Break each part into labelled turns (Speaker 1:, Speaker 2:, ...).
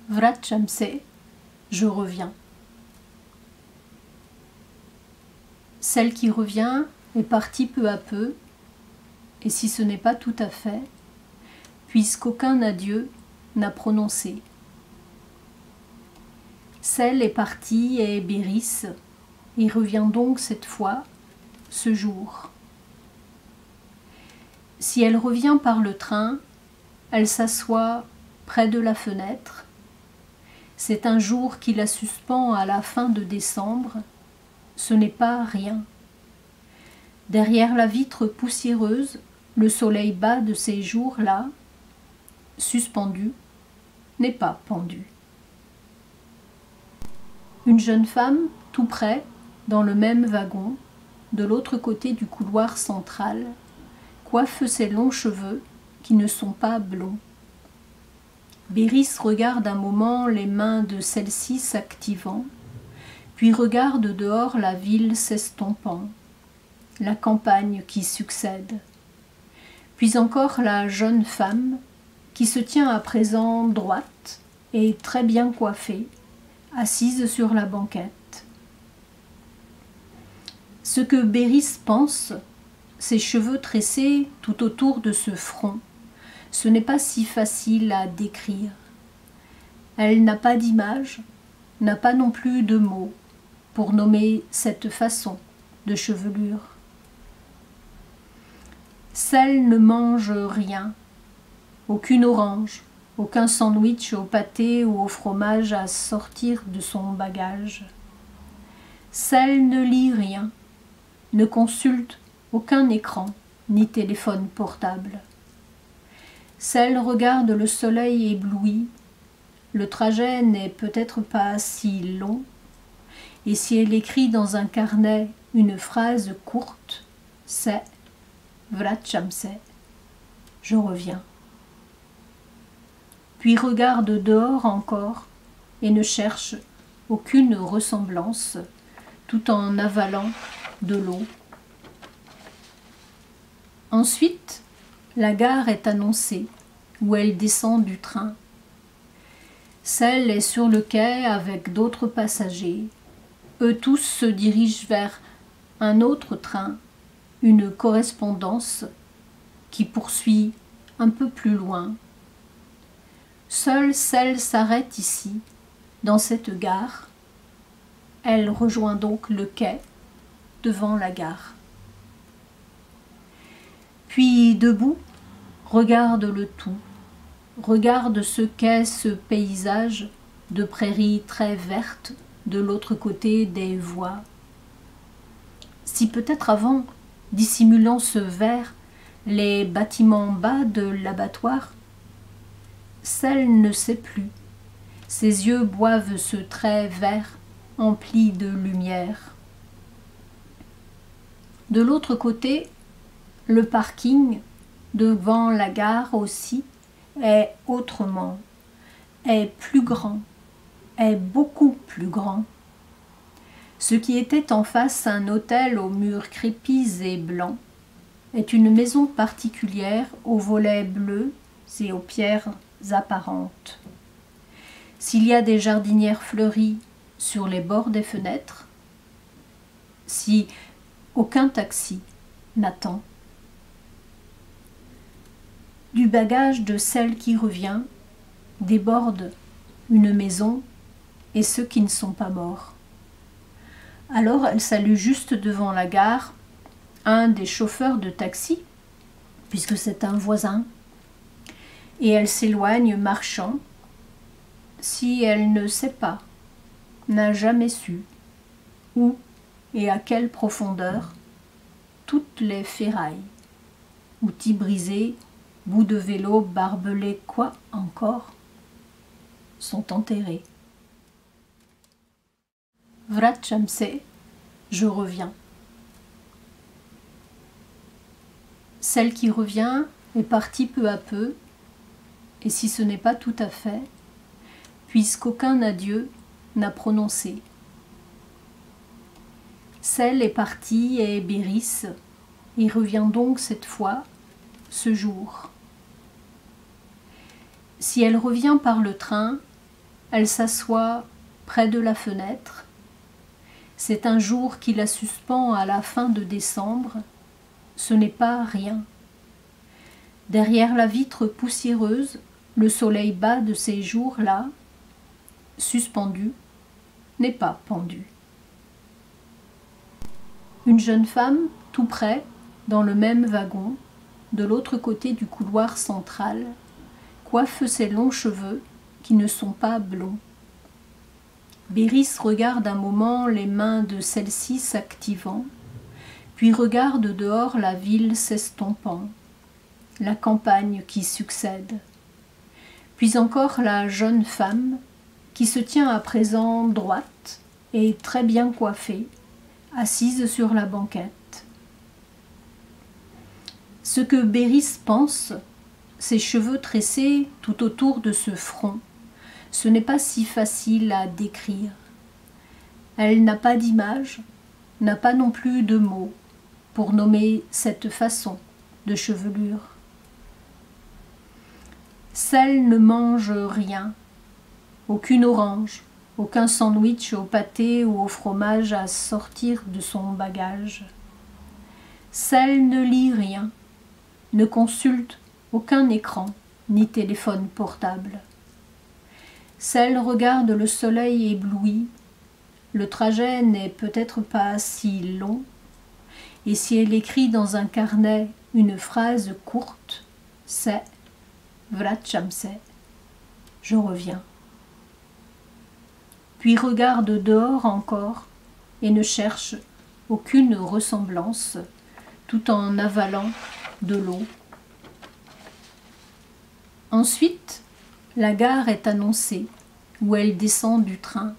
Speaker 1: Vracam se, je reviens. Celle qui revient est partie peu à peu, et si ce n'est pas tout à fait, puisqu'aucun adieu n'a prononcé. Celle est partie et Béris, et revient donc cette fois, ce jour. Si elle revient par le train, elle s'assoit près de la fenêtre. C'est un jour qui la suspend à la fin de décembre. Ce n'est pas rien. Derrière la vitre poussiéreuse, le soleil bas de ces jours-là, suspendu, n'est pas pendu. Une jeune femme, tout près, dans le même wagon, de l'autre côté du couloir central, coiffe ses longs cheveux qui ne sont pas blonds. Béris regarde un moment les mains de celle-ci s'activant, puis regarde dehors la ville s'estompant, la campagne qui succède, puis encore la jeune femme qui se tient à présent droite et très bien coiffée, assise sur la banquette. Ce que Béris pense, ses cheveux tressés tout autour de ce front, ce n'est pas si facile à décrire. Elle n'a pas d'image, n'a pas non plus de mots pour nommer cette façon de chevelure. Celle ne mange rien, aucune orange, aucun sandwich au pâté ou au fromage à sortir de son bagage. Celle ne lit rien, ne consulte aucun écran ni téléphone portable. Celle regarde le soleil ébloui. Le trajet n'est peut-être pas si long, et si elle écrit dans un carnet une phrase courte, c'est « Vracam se », je reviens. Puis regarde dehors encore et ne cherche aucune ressemblance, tout en avalant de l'eau. Ensuite, la gare est annoncée, où elle descend du train. Celle est sur le quai avec d'autres passagers. Eux tous se dirigent vers un autre train, une correspondance qui poursuit un peu plus loin. Seule celle s'arrête ici, dans cette gare. Elle rejoint donc le quai devant la gare. Puis debout, regarde le tout, regarde ce qu'est ce paysage de prairies très vertes de l'autre côté des voies. Si peut-être avant, dissimulant ce vert, les bâtiments bas de l'abattoir, celle ne sait plus. Ses yeux boivent ce trait vert empli de lumière. De l'autre côté, le parking, devant la gare aussi, est autrement, est plus grand, est beaucoup plus grand. Ce qui était en face un hôtel aux murs crépis et blancs est une maison particulière aux volets bleus et aux pierres apparentes. S'il y a des jardinières fleuries sur les bords des fenêtres, si aucun taxi n'attend. Du bagage de celle qui revient déborde une maison et ceux qui ne sont pas morts. Alors elle salue juste devant la gare un des chauffeurs de taxi, puisque c'est un voisin, et elle s'éloigne marchant, si elle ne sait pas, n'a jamais su, où et à quelle profondeur, toutes les ferrailles, outils brisés, bouts de vélo, barbelés, quoi encore, sont enterrés. Vracam se, je reviens. Celle qui revient est partie peu à peu, et si ce n'est pas tout à fait, puisqu'aucun adieu n'a prononcé. Celle est partie et Béris, et revient donc cette fois, ce jour. Si elle revient par le train, Elle s'assoit près de la fenêtre. C'est un jour qui la suspend à la fin de décembre. Ce n'est pas rien. Derrière la vitre poussiéreuse, le soleil bas de ces jours-là, suspendu, n'est pas pendu. Une jeune femme, tout près, dans le même wagon, de l'autre côté du couloir central, coiffe ses longs cheveux qui ne sont pas blonds. Béris regarde un moment les mains de celle-ci s'activant, puis regarde dehors la ville s'estompant, la campagne qui succède, puis encore la jeune femme qui se tient à présent droite et très bien coiffée, assise sur la banquette. Ce que Béris pense, ses cheveux tressés tout autour de ce front, ce n'est pas si facile à décrire. Elle n'a pas d'image, n'a pas non plus de mots pour nommer cette façon de chevelure. Celle ne mange rien, aucune orange, aucun sandwich au pâté ou au fromage à sortir de son bagage. Celle ne lit rien, ne consulte aucun écran ni téléphone portable. Celle regarde le soleil ébloui. Le trajet n'est peut-être pas si long, et si elle écrit dans un carnet une phrase courte, c'est « Vracam-se », je reviens. Puis regarde dehors encore et ne cherche aucune ressemblance, tout en avalant de l'eau. Ensuite, la gare est annoncée, où elle descend du train.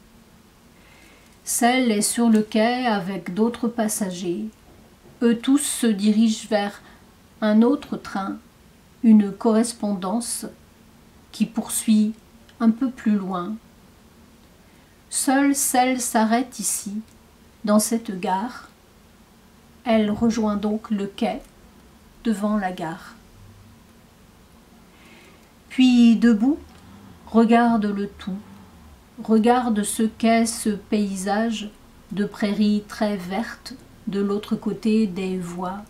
Speaker 1: Celle est sur le quai avec d'autres passagers. Eux tous se dirigent vers un autre train, une correspondance qui poursuit un peu plus loin. Seule celle s'arrête ici, dans cette gare. Elle rejoint donc le quai devant la gare. Puis debout, regarde le tout, regarde ce qu'est ce paysage de prairies très vertes de l'autre côté des voies.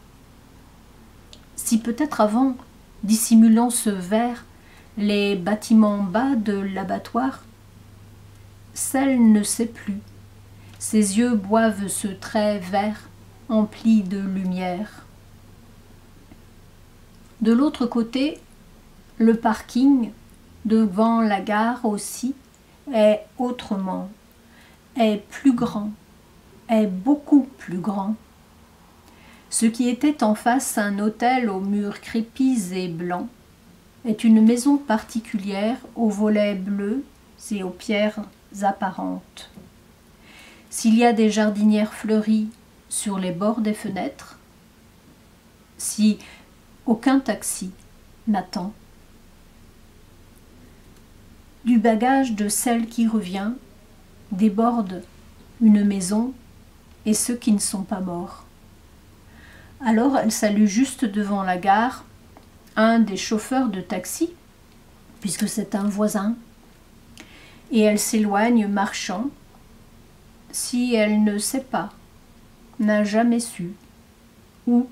Speaker 1: Si peut-être avant, dissimulant ce vert, les bâtiments bas de l'abattoir, celle ne sait plus. Ses yeux boivent ce trait vert empli de lumière. De l'autre côté, le parking, devant la gare aussi, est autrement, est plus grand, est beaucoup plus grand. Ce qui était en face un hôtel aux murs crépis et blancs est une maison particulière aux volets bleus et aux pierres apparentes. S'il y a des jardinières fleuries sur les bords des fenêtres, si aucun taxi n'attend. Du bagage de celle qui revient déborde une maison et ceux qui ne sont pas morts. Alors elle salue juste devant la gare un des chauffeurs de taxi, puisque c'est un voisin, et elle s'éloigne marchant. Si elle ne sait pas, n'a jamais su, où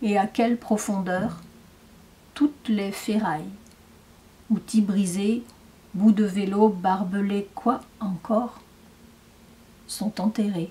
Speaker 1: et à quelle profondeur, toutes les ferrailles, outils brisés, bouts de vélo barbelés, quoi encore, sont enterrés.